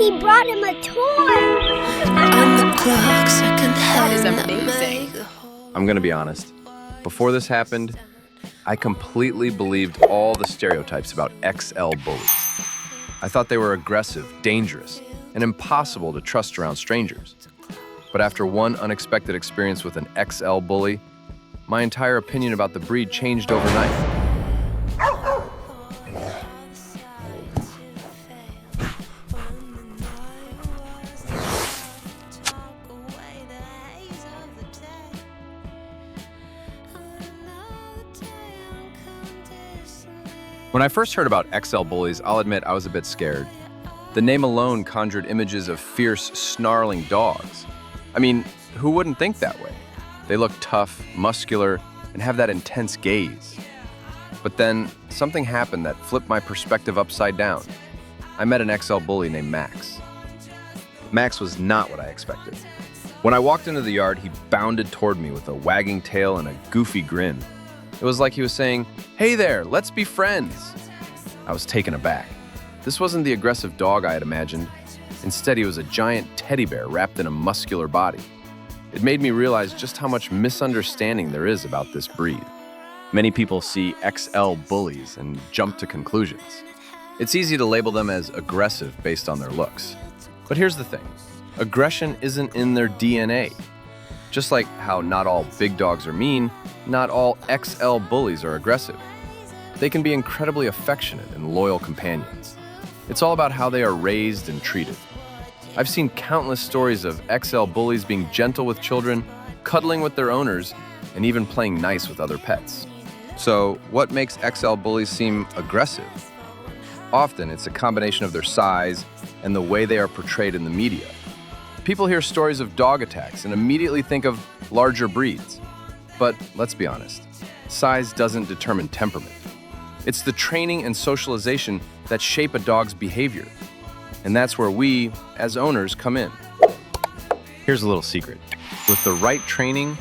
he brought him a toy. On the clock, second That is hand, amazing. I'm gonna be honest. Before this happened, I completely believed all the stereotypes about XL bullies. I thought they were aggressive, dangerous, and impossible to trust around strangers. But after one unexpected experience with an XL bully, my entire opinion about the breed changed overnight. When I first heard about XL bullies, I'll admit I was a bit scared. The name alone conjured images of fierce, snarling dogs. I mean, who wouldn't think that way? They look tough, muscular, and have that intense gaze. But then, something happened that flipped my perspective upside down. I met an XL bully named Max. Max was not what I expected. When I walked into the yard, he bounded toward me with a wagging tail and a goofy grin. It was like he was saying, "Hey there, let's be friends." I was taken aback. This wasn't the aggressive dog I had imagined. Instead, he was a giant teddy bear wrapped in a muscular body. It made me realize just how much misunderstanding there is about this breed. Many people see XL bullies and jump to conclusions. It's easy to label them as aggressive based on their looks. But here's the thing, aggression isn't in their DNA. Just like how not all big dogs are mean, not all XL bullies are aggressive. They can be incredibly affectionate and loyal companions. It's all about how they are raised and treated. I've seen countless stories of XL bullies being gentle with children, cuddling with their owners, and even playing nice with other pets. So, what makes XL bullies seem aggressive? Often, it's a combination of their size and the way they are portrayed in the media. People hear stories of dog attacks and immediately think of larger breeds. But let's be honest, size doesn't determine temperament. It's the training and socialization that shape a dog's behavior. And that's where we, as owners, come in. Here's a little secret. With the right training,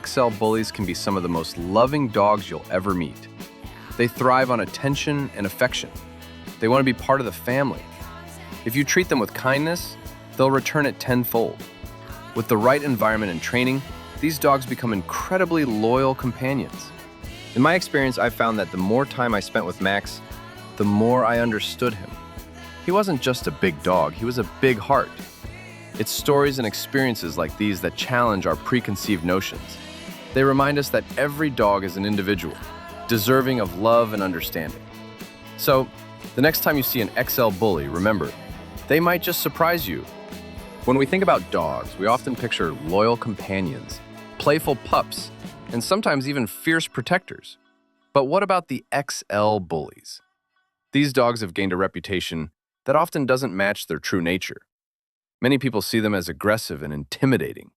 XL bullies can be some of the most loving dogs you'll ever meet. They thrive on attention and affection. They want to be part of the family. If you treat them with kindness, they'll return it tenfold. With the right environment and training, these dogs become incredibly loyal companions. In my experience, I've found that the more time I spent with Max, the more I understood him. He wasn't just a big dog, he was a big heart. It's stories and experiences like these that challenge our preconceived notions. They remind us that every dog is an individual, deserving of love and understanding. So, the next time you see an XL bully, remember, they might just surprise you. When we think about dogs, we often picture loyal companions, playful pups, and sometimes even fierce protectors. But what about the XL bullies? These dogs have gained a reputation that often doesn't match their true nature. Many people see them as aggressive and intimidating.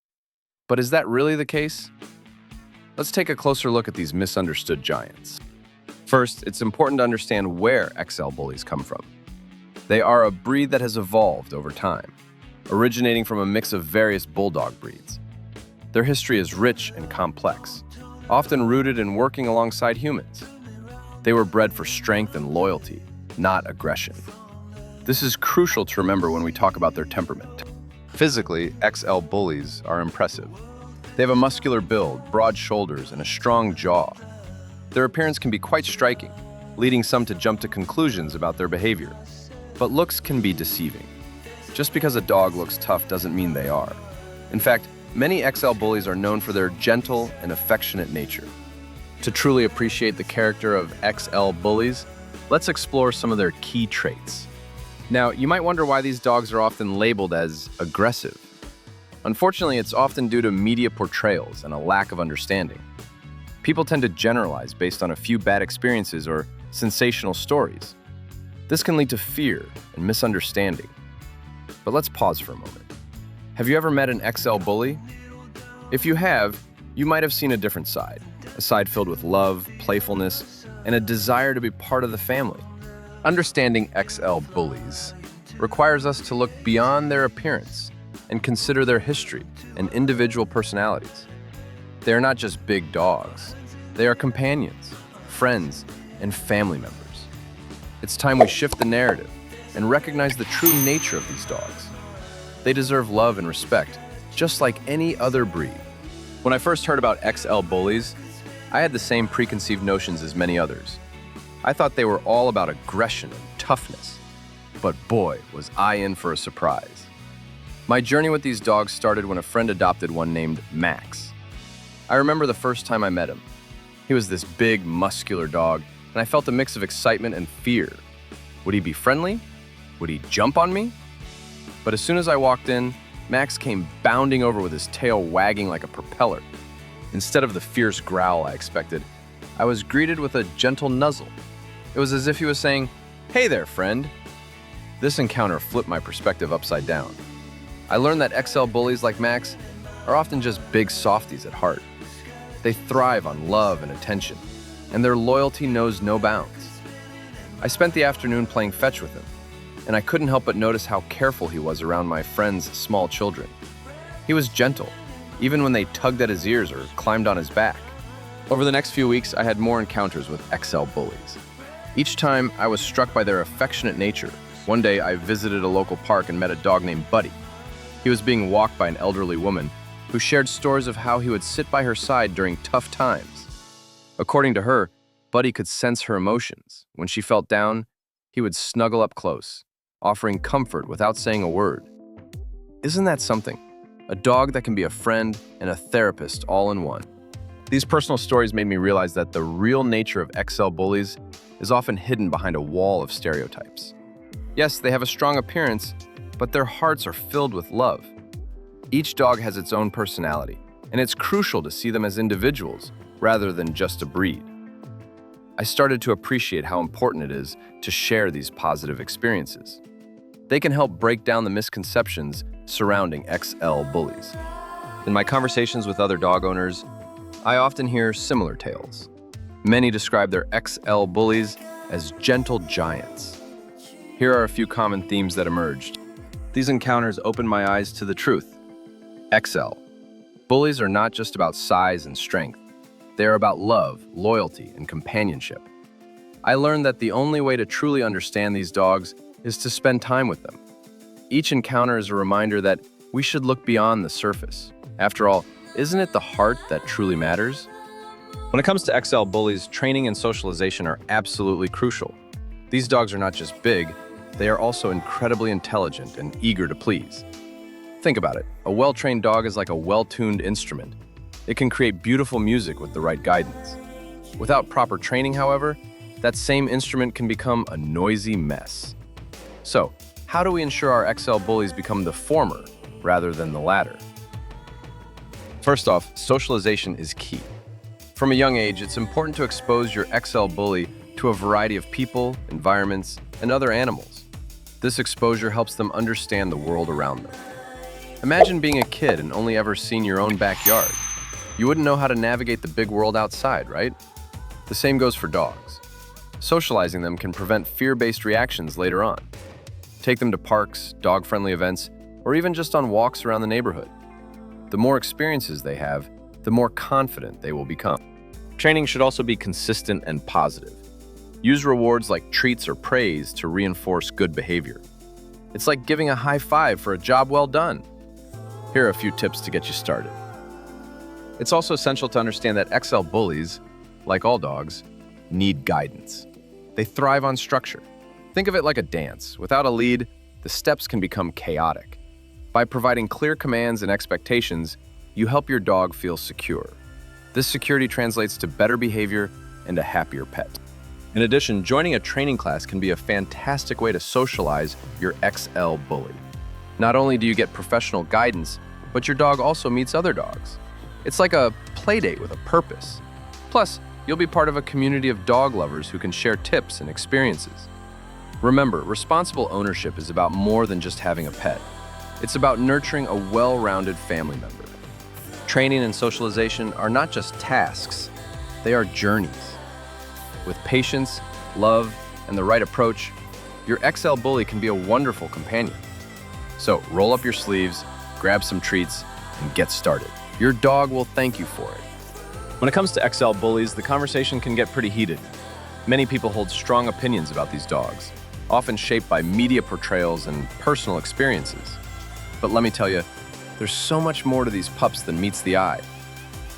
But is that really the case? Let's take a closer look at these misunderstood giants. First, it's important to understand where XL bullies come from. They are a breed that has evolved over time, originating from a mix of various bulldog breeds. Their history is rich and complex, often rooted in working alongside humans. They were bred for strength and loyalty, not aggression. This is crucial to remember when we talk about their temperament. Physically, XL bullies are impressive. They have a muscular build, broad shoulders, and a strong jaw. Their appearance can be quite striking, leading some to jump to conclusions about their behavior. But looks can be deceiving. Just because a dog looks tough doesn't mean they are. In fact, many XL bullies are known for their gentle and affectionate nature. To truly appreciate the character of XL bullies, let's explore some of their key traits. Now, you might wonder why these dogs are often labeled as aggressive. Unfortunately, it's often due to media portrayals and a lack of understanding. People tend to generalize based on a few bad experiences or sensational stories. This can lead to fear and misunderstanding. But let's pause for a moment. Have you ever met an XL bully? If you have, you might have seen a different side, a side filled with love, playfulness, and a desire to be part of the family. Understanding XL bullies requires us to look beyond their appearance and consider their history and individual personalities. They are not just big dogs. They are companions, friends, and family members. It's time we shift the narrative and recognize the true nature of these dogs. They deserve love and respect, just like any other breed. When I first heard about XL Bullies, I had the same preconceived notions as many others. I thought they were all about aggression and toughness. But boy, was I in for a surprise. My journey with these dogs started when a friend adopted one named Max. I remember the first time I met him. He was this big, muscular dog, and I felt a mix of excitement and fear. Would he be friendly? Would he jump on me? But as soon as I walked in, Max came bounding over with his tail wagging like a propeller. Instead of the fierce growl I expected, I was greeted with a gentle nuzzle. It was as if he was saying, "Hey there, friend." This encounter flipped my perspective upside down. I learned that XL bullies like Max are often just big softies at heart. They thrive on love and attention, and their loyalty knows no bounds. I spent the afternoon playing fetch with him, and I couldn't help but notice how careful he was around my friend's small children. He was gentle, even when they tugged at his ears or climbed on his back. Over the next few weeks, I had more encounters with XL bullies. Each time, I was struck by their affectionate nature. One day, I visited a local park and met a dog named Buddy. He was being walked by an elderly woman who shared stories of how he would sit by her side during tough times. According to her, Buddy could sense her emotions. When she felt down, he would snuggle up close, offering comfort without saying a word. Isn't that something? A dog that can be a friend and a therapist all in one. These personal stories made me realize that the real nature of XL bullies is often hidden behind a wall of stereotypes. Yes, they have a strong appearance, but their hearts are filled with love. Each dog has its own personality, and it's crucial to see them as individuals rather than just a breed. I started to appreciate how important it is to share these positive experiences. They can help break down the misconceptions surrounding XL bullies. In my conversations with other dog owners, I often hear similar tales. Many describe their XL bullies as gentle giants. Here are a few common themes that emerged. These encounters opened my eyes to the truth. XL. Bullies are not just about size and strength. They are about love, loyalty, and companionship. I learned that the only way to truly understand these dogs is to spend time with them. Each encounter is a reminder that we should look beyond the surface. After all, isn't it the heart that truly matters? When it comes to XL bullies, training and socialization are absolutely crucial. These dogs are not just big, they are also incredibly intelligent and eager to please. Think about it. A well-trained dog is like a well-tuned instrument. It can create beautiful music with the right guidance. Without proper training, however, that same instrument can become a noisy mess. So, how do we ensure our XL bullies become the former rather than the latter? First off, socialization is key. From a young age, it's important to expose your XL bully to a variety of people, environments, and other animals. This exposure helps them understand the world around them. Imagine being a kid and only ever seen your own backyard. You wouldn't know how to navigate the big world outside, right? The same goes for dogs. Socializing them can prevent fear-based reactions later on. Take them to parks, dog-friendly events, or even just on walks around the neighborhood. The more experiences they have, the more confident they will become. Training should also be consistent and positive. Use rewards like treats or praise to reinforce good behavior. It's like giving a high five for a job well done. Here are a few tips to get you started. It's also essential to understand that XL bullies, like all dogs, need guidance. They thrive on structure. Think of it like a dance. Without a lead, the steps can become chaotic. By providing clear commands and expectations, you help your dog feel secure. This security translates to better behavior and a happier pet. In addition, joining a training class can be a fantastic way to socialize your XL bully. Not only do you get professional guidance, but your dog also meets other dogs. It's like a play date with a purpose. Plus, you'll be part of a community of dog lovers who can share tips and experiences. Remember, responsible ownership is about more than just having a pet. It's about nurturing a well-rounded family member. Training and socialization are not just tasks, they are journeys. With patience, love, and the right approach, your XL bully can be a wonderful companion. So roll up your sleeves, grab some treats, and get started. Your dog will thank you for it. When it comes to XL bullies, the conversation can get pretty heated. Many people hold strong opinions about these dogs, often shaped by media portrayals and personal experiences. But let me tell you, there's so much more to these pups than meets the eye.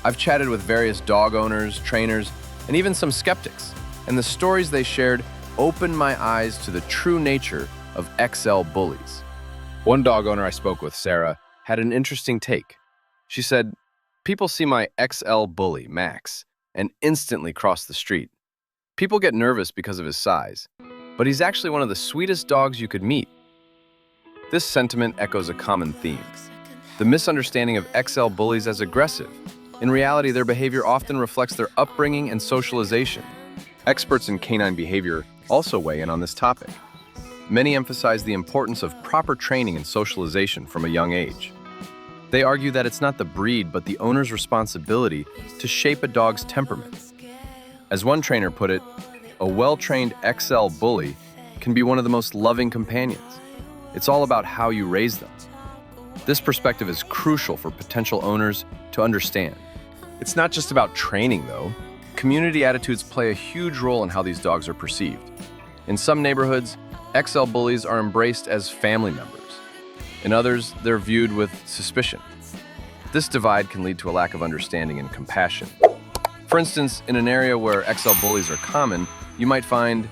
I've chatted with various dog owners, trainers, and even some skeptics, and the stories they shared opened my eyes to the true nature of XL Bullies. One dog owner I spoke with, Sarah, had an interesting take. She said, "People see my XL Bully, Max, and instantly cross the street. People get nervous because of his size, but he's actually one of the sweetest dogs you could meet." This sentiment echoes a common theme: the misunderstanding of XL Bullies as aggressive. In reality, their behavior often reflects their upbringing and socialization. Experts in canine behavior also weigh in on this topic. Many emphasize the importance of proper training and socialization from a young age. They argue that it's not the breed, but the owner's responsibility to shape a dog's temperament. As one trainer put it, a well-trained XL Bully can be one of the most loving companions. It's all about how you raise them. This perspective is crucial for potential owners to understand. It's not just about training, though. Community attitudes play a huge role in how these dogs are perceived. In some neighborhoods, XL Bullies are embraced as family members. In others, they're viewed with suspicion. This divide can lead to a lack of understanding and compassion. For instance, in an area where XL Bullies are common, you might find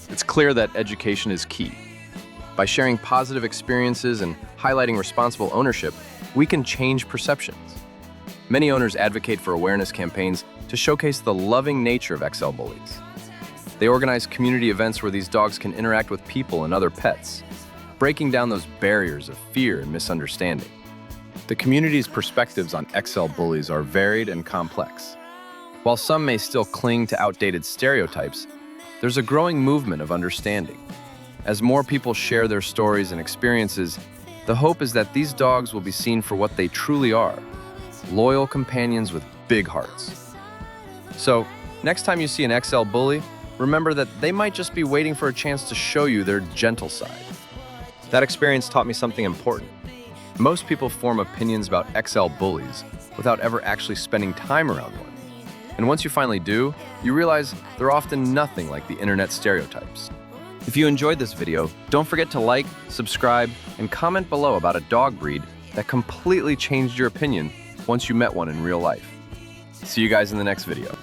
it's clear that education is key. By sharing positive experiences and highlighting responsible ownership, we can change perceptions. Many owners advocate for awareness campaigns to showcase the loving nature of XL Bullies. They organize community events where these dogs can interact with people and other pets, breaking down those barriers of fear and misunderstanding. The community's perspectives on XL Bullies are varied and complex. While some may still cling to outdated stereotypes, there's a growing movement of understanding. As more people share their stories and experiences, the hope is that these dogs will be seen for what they truly are: loyal companions with big hearts. So, next time you see an XL Bully, remember that they might just be waiting for a chance to show you their gentle side. That experience taught me something important. Most people form opinions about XL Bullies without ever actually spending time around one. And once you finally do, you realize they're often nothing like the internet stereotypes. If you enjoyed this video, don't forget to like, subscribe, and comment below about a dog breed that completely changed your opinion once you met one in real life. See you guys in the next video.